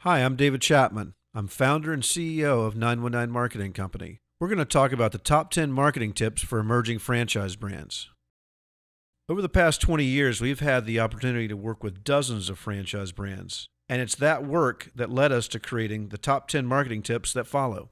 Hi, I'm David Chapman. I'm founder and CEO of 919 Marketing Company. We're going to talk about the top 10 marketing tips for emerging franchise brands. Over the past 20 years, we've had the opportunity to work with dozens of franchise brands, and it's that work that led us to creating the top 10 marketing tips that follow.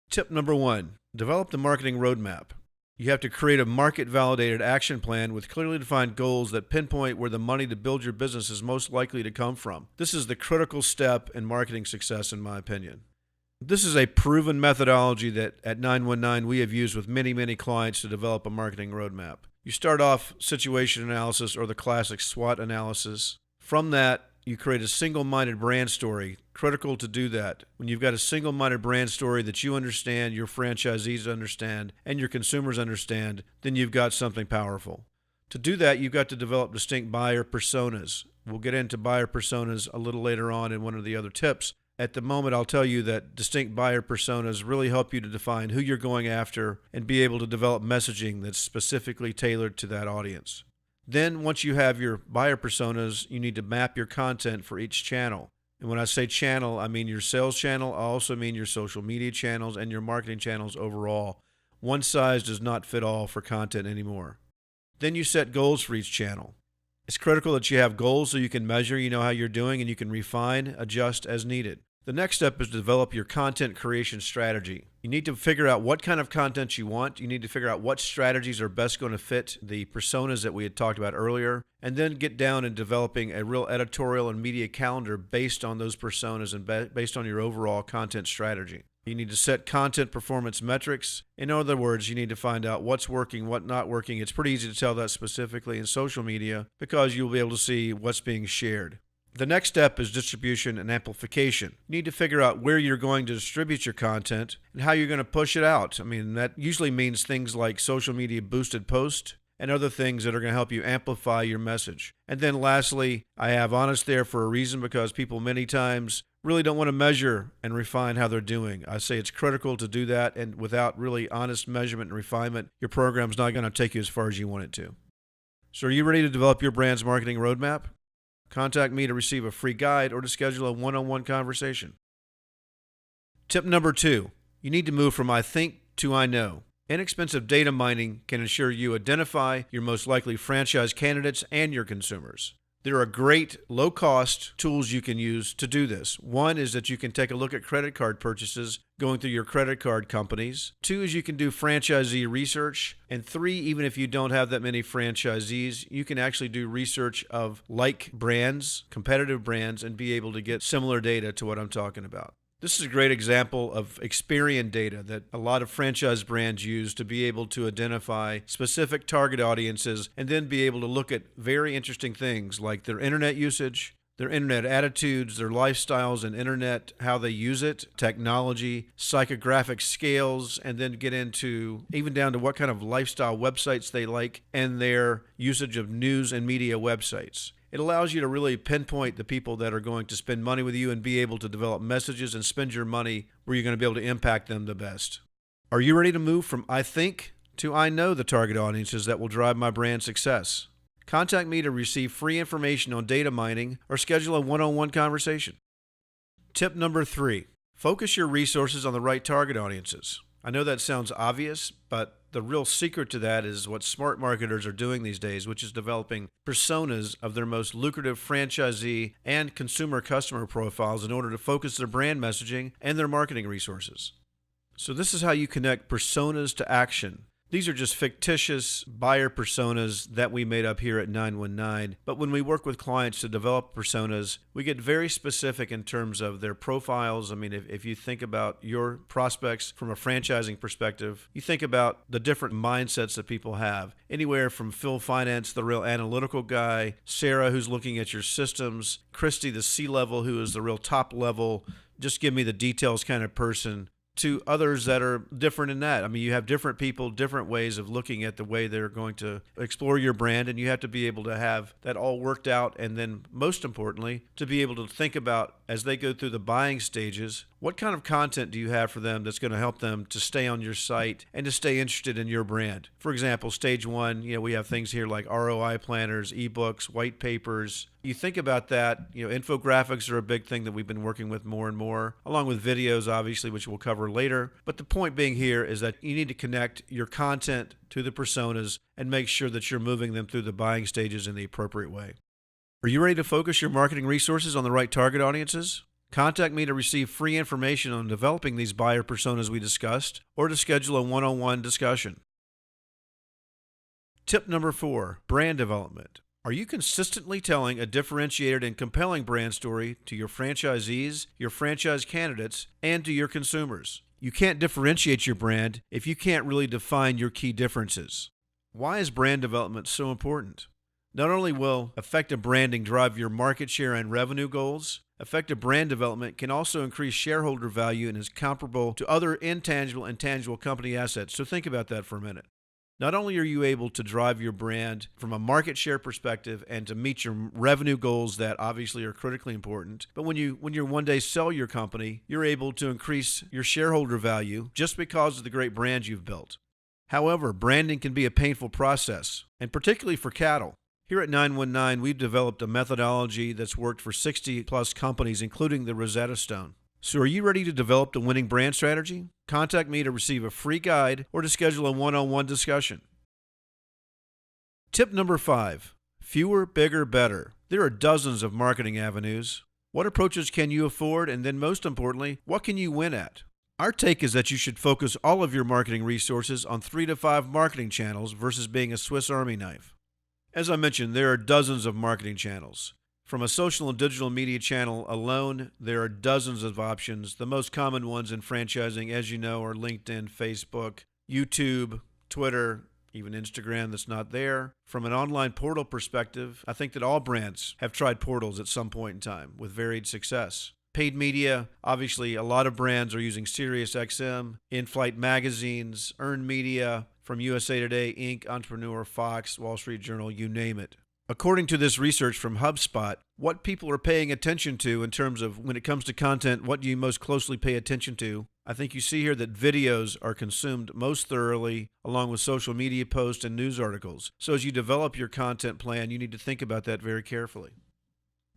Tip number 1, develop the marketing roadmap. You have to create a market-validated action plan with clearly defined goals that pinpoint where the money to build your business is most likely to come from. This is the critical step in marketing success, in my opinion. This is a proven methodology that at 919 we have used with many clients to develop a marketing roadmap. You start off situation analysis or the classic SWOT analysis. From that, you create a single-minded brand story. Critical to do that. When you've got a single-minded brand story that you understand, your franchisees understand, and your consumers understand, then you've got something powerful. To do that, you've got to develop distinct buyer personas. We'll get into buyer personas a little later on in one of the other tips. At the moment, I'll tell you that distinct buyer personas really help you to define who you're going after and be able to develop messaging that's specifically tailored to that audience. Then, once you have your buyer personas, you need to map your content for each channel. And when I say channel, I mean your sales channel. I also mean your social media channels and your marketing channels overall. One size does not fit all for content anymore. Then you set goals for each channel. It's critical that you have goals so you can measure, you know how you're doing, and you can refine, adjust as needed. The next step is to develop your content creation strategy. You need to figure out what kind of content you want. You need to figure out what strategies are best going to fit the personas that we had talked about earlier, and then get down and developing a real editorial and media calendar based on those personas and based on your overall content strategy. You need to set content performance metrics. In other words, you need to find out what's working, what not working. It's pretty easy to tell that specifically in social media because you'll be able to see what's being shared. The next step is distribution and amplification. You need to figure out where you're going to distribute your content and how you're going to push it out. I mean, that usually means things like social media boosted posts and other things that are going to help you amplify your message. And then lastly, I have honest there for a reason because people many times really don't want to measure and refine how they're doing. I say it's critical to do that, and without really honest measurement and refinement, your program's not going to take you as far as you want it to. So are you ready to develop your brand's marketing roadmap? Contact me to receive a free guide or to schedule a one-on-one conversation. Tip number 2, you need to move from I think to I know. Inexpensive data mining can ensure you identify your most likely franchise candidates and your consumers. There are great low-cost tools you can use to do this. One is that you can take a look at credit card purchases going through your credit card companies. 2 is you can do franchisee research. And 3, even if you don't have that many franchisees, you can actually do research of like brands, competitive brands, and be able to get similar data to what I'm talking about. This is a great example of Experian data that a lot of franchise brands use to be able to identify specific target audiences and then be able to look at very interesting things like their internet usage, their internet attitudes, their lifestyles and internet, how they use it, technology, psychographic scales, and then get into even down to what kind of lifestyle websites they like and their usage of news and media websites. It allows you to really pinpoint the people that are going to spend money with you and be able to develop messages and spend your money where you're going to be able to impact them the best. Are you ready to move from I think to I know the target audiences that will drive my brand success? Contact me to receive free information on data mining or schedule a one-on-one conversation. Tip number 3, focus your resources on the right target audiences. I know that sounds obvious, but the real secret to that is what smart marketers are doing these days, which is developing personas of their most lucrative franchisee and consumer customer profiles in order to focus their brand messaging and their marketing resources. So this is how you connect personas to action. These are just fictitious buyer personas that we made up here at 919. But when we work with clients to develop personas, we get very specific in terms of their profiles. I mean, if you think about your prospects from a franchising perspective, you think about the different mindsets that people have. Anywhere from Phil Finance, the real analytical guy, Sarah, who's looking at your systems, Christy, the C-level, who is the real top level, just give me the details kind of person, to others that are different in that. I mean, you have different people, different ways of looking at the way they're going to explore your brand, and you have to be able to have that all worked out, and then most importantly, to be able to think about as they go through the buying stages, What kind of content do you have for them that's going to help them to stay on your site and to stay interested in your brand? For example, stage one, we have things here like ROI planners, ebooks, white papers. You think about that, infographics are a big thing that we've been working with more and more, along with videos, obviously, which we'll cover later. But the point being here is that you need to connect your content to the personas and make sure that you're moving them through the buying stages in the appropriate way. Are you ready to focus your marketing resources on the right target audiences? Contact me to receive free information on developing these buyer personas we discussed, or to schedule a one-on-one discussion. Tip number 4, brand development. Are you consistently telling a differentiated and compelling brand story to your franchisees, your franchise candidates, and to your consumers? You can't differentiate your brand if you can't really define your key differences. Why is brand development so important? Not only will effective branding drive your market share and revenue goals, effective brand development can also increase shareholder value and is comparable to other intangible and tangible company assets. So think about that for a minute. Not only are you able to drive your brand from a market share perspective and to meet your revenue goals that obviously are critically important, but when you one day sell your company, you're able to increase your shareholder value just because of the great brand you've built. However, branding can be a painful process, and particularly for cattle. Here at 919, we've developed a methodology that's worked for 60-plus companies, including the Rosetta Stone. So are you ready to develop the winning brand strategy? Contact me to receive a free guide or to schedule a one-on-one discussion. Tip number 5, fewer, bigger, better. There are dozens of marketing avenues. What approaches can you afford? And then most importantly, what can you win at? Our take is that you should focus all of your marketing resources on 3 to 5 marketing channels versus being a Swiss Army knife. As I mentioned, there are dozens of marketing channels. From a social and digital media channel alone, there are dozens of options. The most common ones in franchising, as you know, are LinkedIn, Facebook, YouTube, Twitter, even Instagram that's not there. From an online portal perspective, I think that all brands have tried portals at some point in time with varied success. Paid media, obviously a lot of brands are using SiriusXM, in-flight magazines, earned media, from USA Today, Inc., Entrepreneur, Fox, Wall Street Journal, you name it. According to this research from HubSpot, what people are paying attention to in terms of when it comes to content, what do you most closely pay attention to? I think you see here that videos are consumed most thoroughly, along with social media posts and news articles. So as you develop your content plan, you need to think about that very carefully.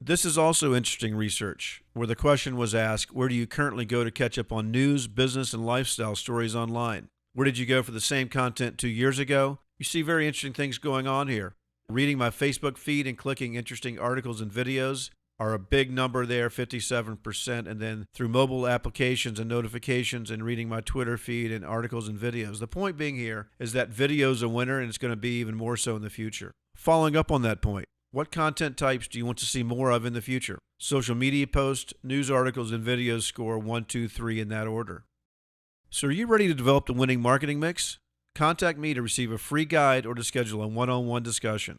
This is also interesting research, where the question was asked, where do you currently go to catch up on news, business, and lifestyle stories online? Where did you go for the same content 2 years ago? You see very interesting things going on here. Reading my Facebook feed and clicking interesting articles and videos are a big number there, 57%, and then through mobile applications and notifications and reading my Twitter feed and articles and videos. The point being here is that video is a winner, and it's going to be even more so in the future. Following up on that point, what content types do you want to see more of in the future? Social media posts, news articles, and videos score 1, 2, 3 in that order. So are you ready to develop the winning marketing mix? Contact me to receive a free guide or to schedule a one-on-one discussion.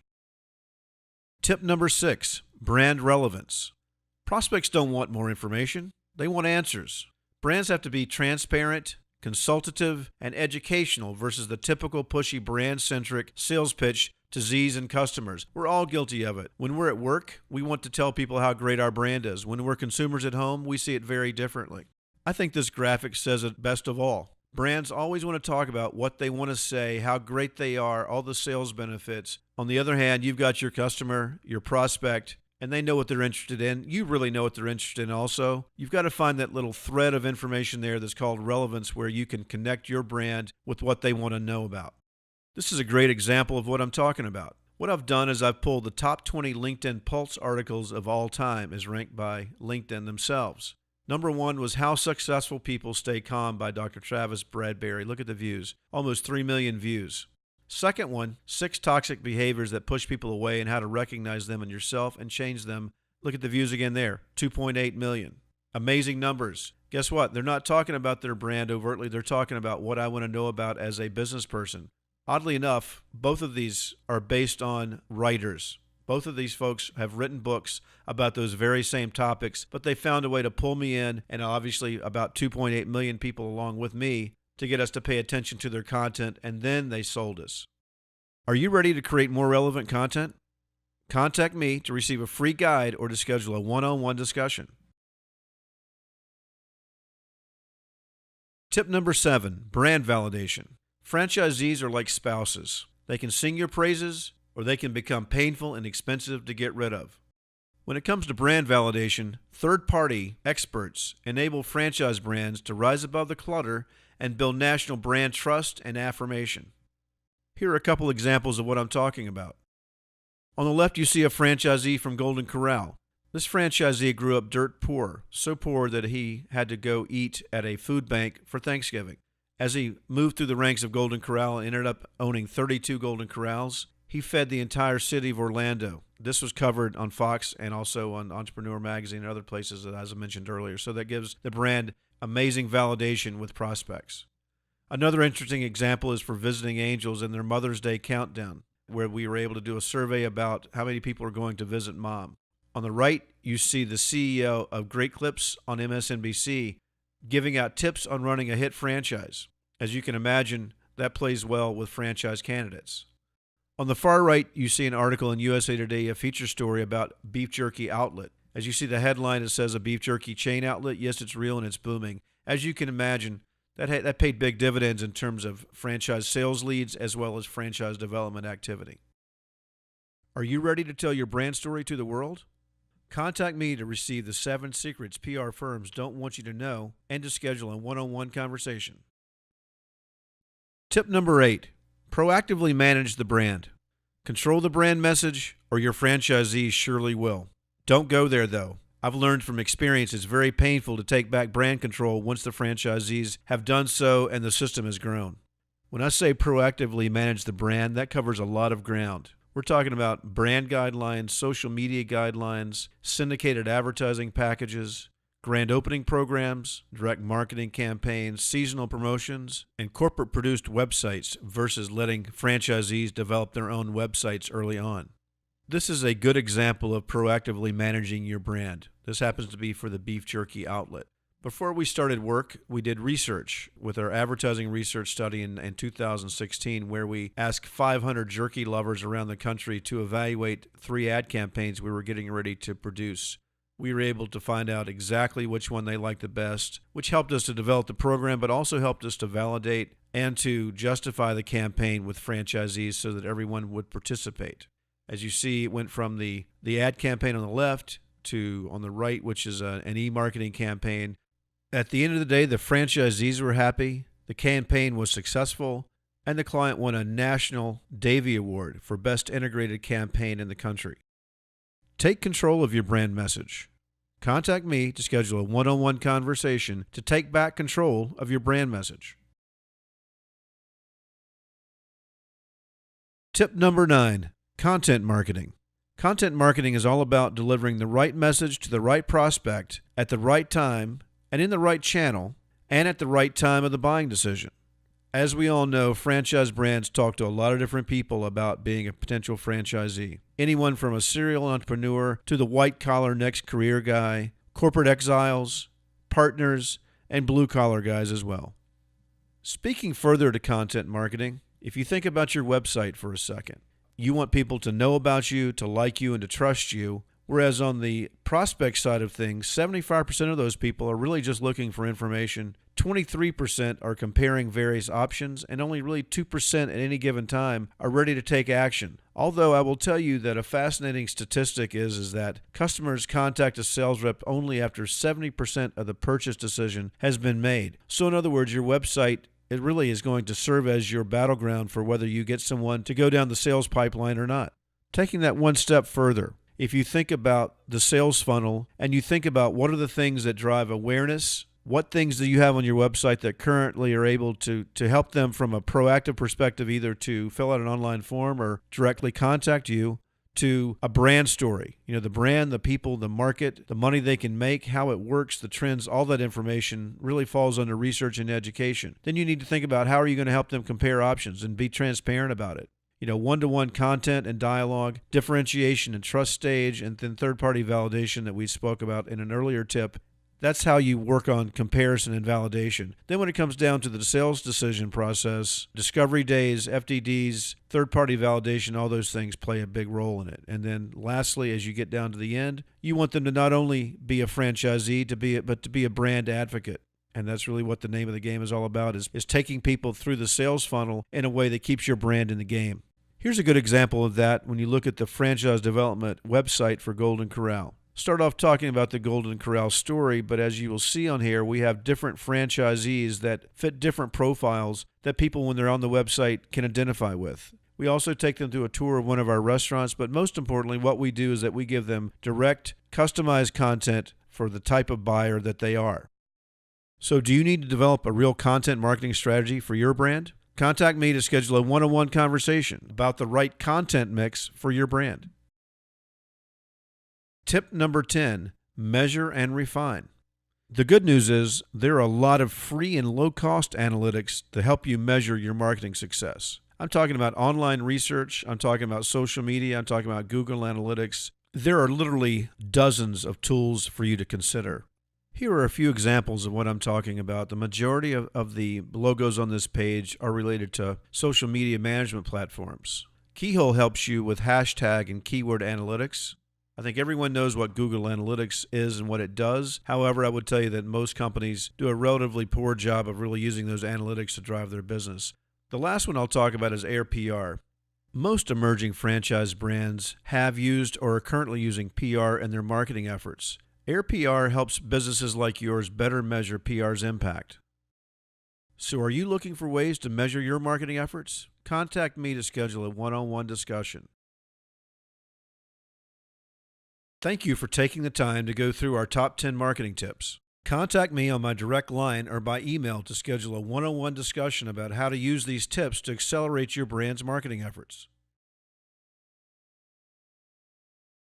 Tip number 6, brand relevance. Prospects don't want more information. They want answers. Brands have to be transparent, consultative, and educational versus the typical pushy brand-centric sales pitch to Z's and customers. We're all guilty of it. When we're at work, we want to tell people how great our brand is. When we're consumers at home, we see it very differently. I think this graphic says it best of all. Brands always want to talk about what they want to say, how great they are, all the sales benefits. On the other hand, you've got your customer, your prospect, and they know what they're interested in. You really know what they're interested in also. You've got to find that little thread of information there that's called relevance, where you can connect your brand with what they want to know about. This is a great example of what I'm talking about. What I've done is I've pulled the top 20 LinkedIn Pulse articles of all time as ranked by LinkedIn themselves. Number 1 was How Successful People Stay Calm by Dr. Travis Bradberry. Look at the views. Almost 3 million views. Second one, 6 Toxic Behaviors That Push People Away and How to Recognize Them in Yourself and Change Them. Look at the views again there. 2.8 million. Amazing numbers. Guess what? They're not talking about their brand overtly. They're talking about what I want to know about as a business person. Oddly enough, both of these are based on writers. Both of these folks have written books about those very same topics, but they found a way to pull me in, and obviously about 2.8 million people along with me, to get us to pay attention to their content, and then they sold us. Are you ready to create more relevant content? Contact me to receive a free guide or to schedule a one-on-one discussion. Tip number 7, brand validation. Franchisees are like spouses. They can sing your praises, or they can become painful and expensive to get rid of. When it comes to brand validation, third-party experts enable franchise brands to rise above the clutter and build national brand trust and affirmation. Here are a couple examples of what I'm talking about. On the left, you see a franchisee from Golden Corral. This franchisee grew up dirt poor, so poor that he had to go eat at a food bank for Thanksgiving. As he moved through the ranks of Golden Corral and ended up owning 32 Golden Corrals, he fed the entire city of Orlando. This was covered on Fox and also on Entrepreneur Magazine and other places, as I mentioned earlier. So that gives the brand amazing validation with prospects. Another interesting example is for Visiting Angels and their Mother's Day countdown, where we were able to do a survey about how many people are going to visit mom. On the right, you see the CEO of Great Clips on MSNBC giving out tips on running a hit franchise. As you can imagine, that plays well with franchise candidates. On the far right, you see an article in USA Today, a feature story about beef jerky outlet. As you see the headline, it says a beef jerky chain outlet. Yes, it's real and it's booming. As you can imagine, that paid big dividends in terms of franchise sales leads as well as franchise development activity. Are you ready to tell your brand story to the world? Contact me to receive the 7 secrets PR firms don't want you to know and to schedule a one-on-one conversation. Tip number 8, proactively manage the brand. Control the brand message or your franchisees surely will. Don't go there though. I've learned from experience it's very painful to take back brand control once the franchisees have done so and the system has grown. When I say proactively manage the brand, that covers a lot of ground. We're talking about brand guidelines, social media guidelines, syndicated advertising packages, grand opening programs, direct marketing campaigns, seasonal promotions, and corporate-produced websites versus letting franchisees develop their own websites early on. This is a good example of proactively managing your brand. This happens to be for the beef jerky outlet. Before we started work, we did research with our advertising research study in 2016, where we asked 500 jerky lovers around the country to evaluate 3 ad campaigns we were getting ready to produce. We were able to find out exactly which one they liked the best, which helped us to develop the program, but also helped us to validate and to justify the campaign with franchisees so that everyone would participate. As you see, it went from the ad campaign on the left to on the right, which is an e-marketing campaign. At the end of the day, the franchisees were happy, the campaign was successful, and the client won a National Davy Award for Best Integrated Campaign in the country. Take control of your brand message. Contact me to schedule a one-on-one conversation to take back control of your brand message. Tip number 9, content marketing. Content marketing is all about delivering the right message to the right prospect at the right time and in the right channel, and at the right time of the buying decision. As we all know, franchise brands talk to a lot of different people about being a potential franchisee. Anyone from a serial entrepreneur to the white-collar next career guy, corporate exiles, partners, and blue-collar guys as well. Speaking further to content marketing, if you think about your website for a second, you want people to know about you, to like you, and to trust you. Whereas on the prospect side of things, 75% of those people are really just looking for information. 23% are comparing various options, and only really 2% at any given time are ready to take action. Although I will tell you that a fascinating statistic is that customers contact a sales rep only after 70% of the purchase decision has been made. So in other words, your website, it really is going to serve as your battleground for whether you get someone to go down the sales pipeline or not. Taking that one step further, if you think about the sales funnel and you think about what are the things that drive awareness, what things do you have on your website that currently are able to help them from a proactive perspective, either to fill out an online form or directly contact you, to a brand story. You know, the brand, the people, the market, the money they can make, how it works, the trends, all that information really falls under research and education. Then you need to think about how are you going to help them compare options and be transparent about it. You know, one-to-one content and dialogue, differentiation and trust stage, and then third-party validation that we spoke about in an earlier tip. That's how you work on comparison and validation. Then when it comes down to the sales decision process, discovery days, FDDs, third-party validation, all those things play a big role in it. And then lastly, as you get down to the end, you want them to not only be a franchisee, but to be a brand advocate. And that's really what the name of the game is all about, is taking people through the sales funnel in a way that keeps your brand in the game. Here's a good example of that when you look at the franchise development website for Golden Corral. Start off talking about the Golden Corral story, but as you will see on here, we have different franchisees that fit different profiles that people, when they're on the website, can identify with. We also take them through a tour of one of our restaurants, but most importantly, what we do is that we give them direct, customized content for the type of buyer that they are. So do you need to develop a real content marketing strategy for your brand? Contact me to schedule a one-on-one conversation about the right content mix for your brand. Tip number 10, measure and refine. The good news is there are a lot of free and low-cost analytics to help you measure your marketing success. I'm talking about online research, I'm talking about social media, I'm talking about Google Analytics. There are literally dozens of tools for you to consider. Here are a few examples of what I'm talking about. The majority of the logos on this page are related to social media management platforms. Keyhole helps you with hashtag and keyword analytics. I think everyone knows what Google Analytics is and what it does. However, I would tell you that most companies do a relatively poor job of really using those analytics to drive their business. The last one I'll talk about is Air PR. Most emerging franchise brands have used or are currently using PR in their marketing efforts. Air PR helps businesses like yours better measure PR's impact. So are you looking for ways to measure your marketing efforts? Contact me to schedule a one-on-one discussion. Thank you for taking the time to go through our top 10 marketing tips. Contact me on my direct line or by email to schedule a one-on-one discussion about how to use these tips to accelerate your brand's marketing efforts.